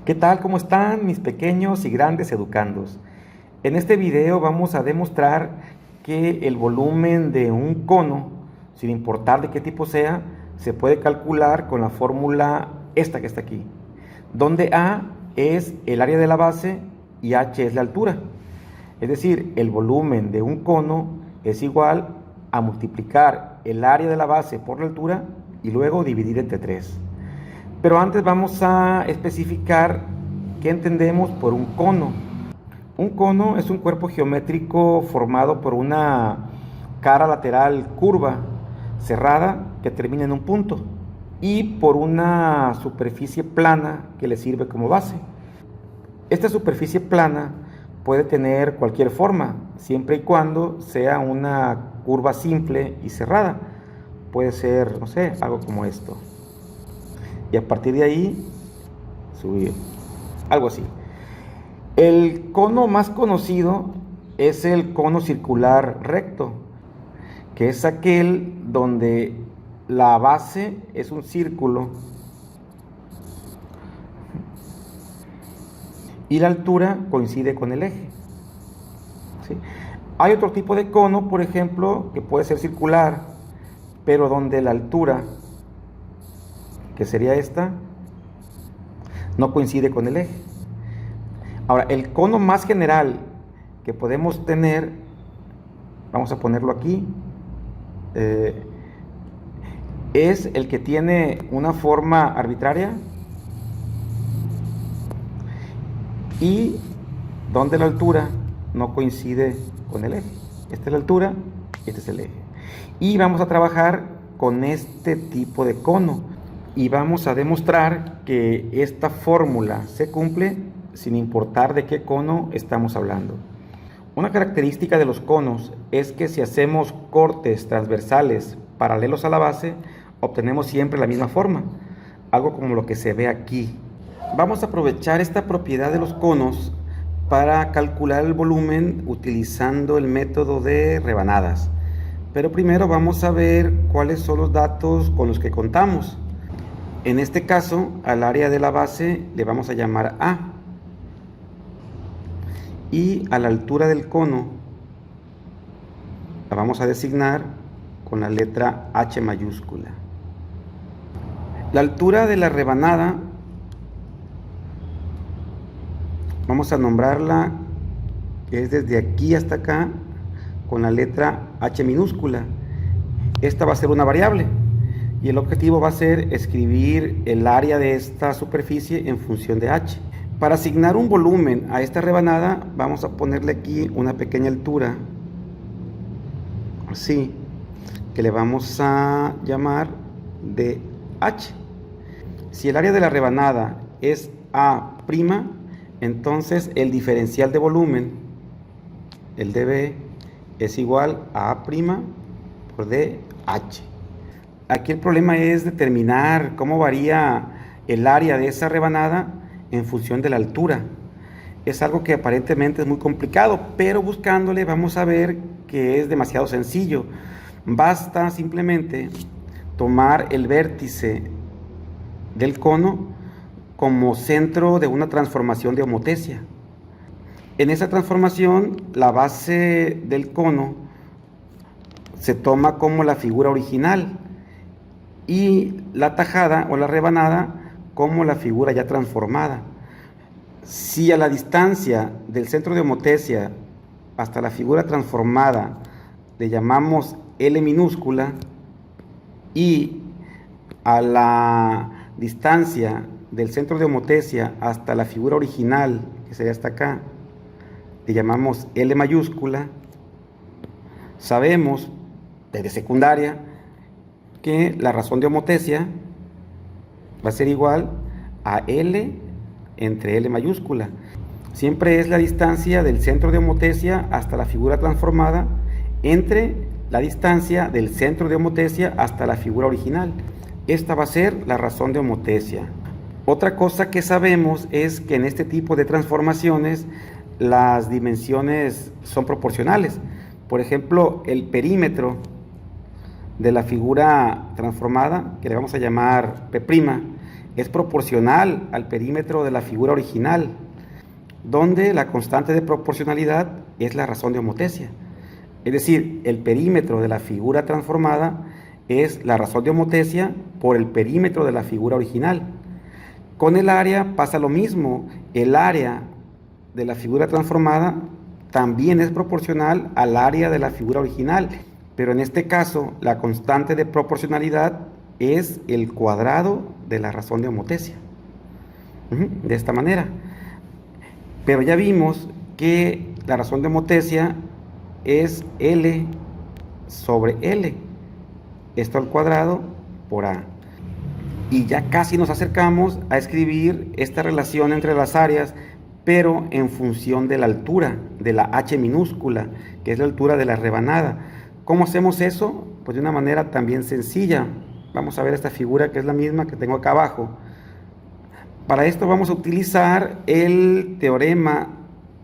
¿Qué tal? ¿Cómo están mis pequeños y grandes educandos? En este video vamos a demostrar que el volumen de un cono, sin importar de qué tipo sea, se puede calcular con la fórmula esta que está aquí, donde A es el área de la base y H es la altura. Es decir, el volumen de un cono es igual a multiplicar el área de la base por la altura y luego dividir entre 3. Pero antes vamos a especificar qué entendemos por un cono. Un cono es un cuerpo geométrico formado por una cara lateral curva, cerrada, que termina en un punto, y por una superficie plana que le sirve como base. Esta superficie plana puede tener cualquier forma, siempre y cuando sea una curva simple y cerrada. Puede ser, no sé, algo como esto. Y a partir de ahí subir, algo así. El cono más conocido es el cono circular recto, que es aquel donde la base es un círculo y la altura coincide con el eje. ¿Sí? Hay otro tipo de cono, por ejemplo, que puede ser circular, pero donde la altura, que sería esta, no coincide con el eje. Ahora, el cono más general que podemos tener, vamos a ponerlo aquí, es el que tiene una forma arbitraria y donde la altura no coincide con el eje. Esta es la altura, este es el eje. Y vamos a trabajar con este tipo de cono y vamos a demostrar que esta fórmula se cumple sin importar de qué cono estamos hablando. Una característica de los conos es que si hacemos cortes transversales paralelos a la base, obtenemos siempre la misma forma, algo como lo que se ve aquí. Vamos a aprovechar esta propiedad de los conos para calcular el volumen utilizando el método de rebanadas. Pero primero vamos a ver cuáles son los datos con los que contamos. En este caso, al área de la base le vamos a llamar A. Y a la altura del cono la vamos a designar con la letra H mayúscula. La altura de la rebanada vamos a nombrarla, que es desde aquí hasta acá, con la letra H minúscula. Esta va a ser una variable y el objetivo va a ser escribir el área de esta superficie en función de H. Para asignar un volumen a esta rebanada vamos a ponerle aquí una pequeña altura, así, que le vamos a llamar dH. Si el área de la rebanada es A', entonces el diferencial de volumen, el dB, es igual a A' por dH. Aquí el problema es determinar cómo varía el área de esa rebanada en función de la altura. Es algo que aparentemente es muy complicado, pero buscándole vamos a ver que es demasiado sencillo. Basta simplemente tomar el vértice del cono como centro de una transformación de homotesia. En esa transformación, la base del cono se toma como la figura original y la tajada o la rebanada como la figura ya transformada. Si a la distancia del centro de homotesia hasta la figura transformada le llamamos L minúscula y a la distancia del centro de homotesia hasta la figura original, que sería hasta acá, le llamamos L mayúscula, sabemos desde secundaria que la razón de homotesia va a ser igual a L entre L mayúscula. Siempre es la distancia del centro de homotesia hasta la figura transformada entre la distancia del centro de homotesia hasta la figura original. Esta va a ser la razón de homotesia. Otra cosa que sabemos es que en este tipo de transformaciones las dimensiones son proporcionales. Por ejemplo, el perímetro de la figura transformada, que le vamos a llamar P', es proporcional al perímetro de la figura original, donde la constante de proporcionalidad es la razón de homotesia. Es decir, el perímetro de la figura transformada es la razón de homotesia por el perímetro de la figura original. Con el área pasa lo mismo. El área de la figura transformada también es proporcional al área de la figura original, pero en este caso la constante de proporcionalidad es el cuadrado de la razón de homotesia. De esta manera. Pero ya vimos que la razón de homotesia es L sobre L, esto al cuadrado por A. Y ya casi nos acercamos a escribir esta relación entre las áreas, pero en función de la altura, de la h minúscula, que es la altura de la rebanada. ¿Cómo hacemos eso? Pues de una manera también sencilla. Vamos a ver esta figura que es la misma que tengo acá abajo. Para esto vamos a utilizar el teorema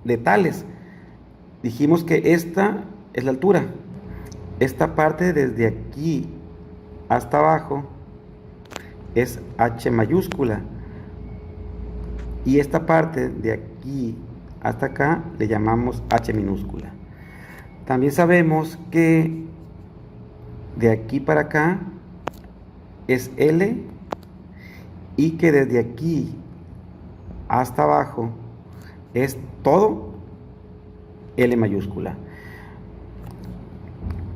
de Tales. Dijimos que esta es la altura. Esta parte desde aquí hasta abajo es h mayúscula. Y esta parte de aquí hasta acá le llamamos h minúscula. También sabemos que de aquí para acá es L y que desde aquí hasta abajo es todo L mayúscula.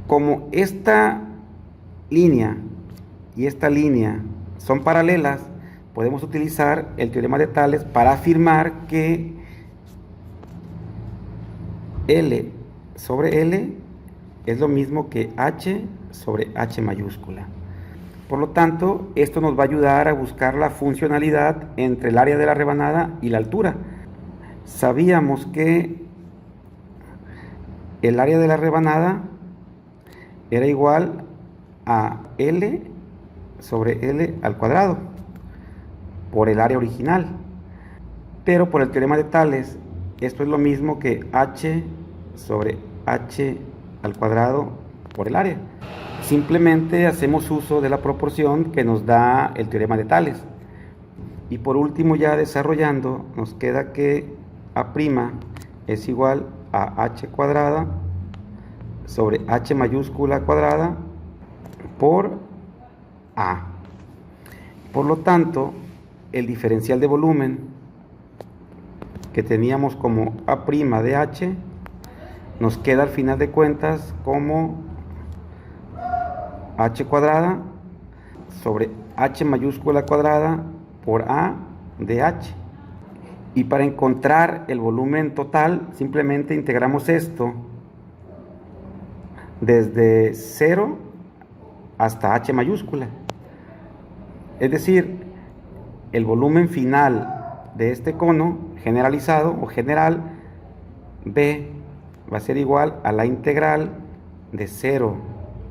Como esta línea y esta línea son paralelas, podemos utilizar el teorema de Tales para afirmar que L sobre L es lo mismo que H sobre H mayúscula. Por lo tanto, esto nos va a ayudar a buscar la funcionalidad entre el área de la rebanada y la altura. Sabíamos que el área de la rebanada era igual a L sobre L al cuadrado por el área original, pero por el teorema de Tales esto es lo mismo que H sobre H al cuadrado por el área. Simplemente hacemos uso de la proporción que nos da el teorema de Tales. Y por último, ya desarrollando, nos queda que A' es igual a H cuadrada sobre H mayúscula cuadrada por A. Por lo tanto, el diferencial de volumen que teníamos como A' de H nos queda al final de cuentas como H cuadrada sobre H mayúscula cuadrada por A de H. Y para encontrar el volumen total, simplemente integramos esto desde 0 hasta H mayúscula. Es decir, el volumen final de este cono generalizado o general B va a ser igual a la integral de 0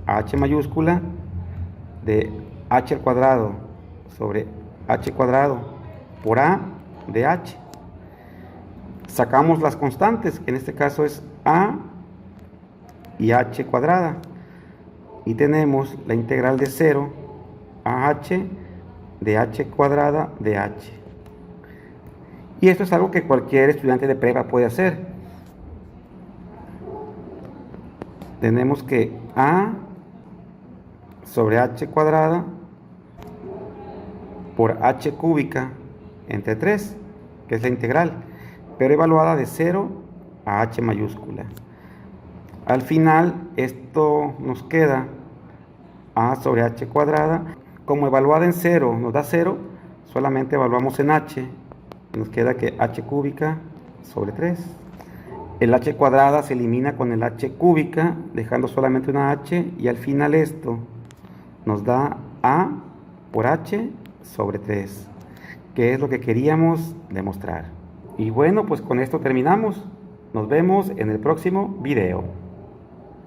a H mayúscula de H al cuadrado sobre H cuadrado por A de H. Sacamos las constantes, que en este caso es A y H cuadrada. Y tenemos la integral de 0 a H de H cuadrada de H. Y esto es algo que cualquier estudiante de prepa puede hacer. Tenemos que A sobre H cuadrada por H cúbica entre 3, que es la integral, pero evaluada de 0 a H mayúscula. Al final, esto nos queda A sobre H cuadrada. Como evaluada en 0 nos da 0, solamente evaluamos en H. Nos queda que H cúbica sobre 3. El H cuadrada se elimina con el H cúbica, dejando solamente una H. Y al final esto nos da A por H sobre 3, que es lo que queríamos demostrar. Y bueno, pues con esto terminamos. Nos vemos en el próximo video.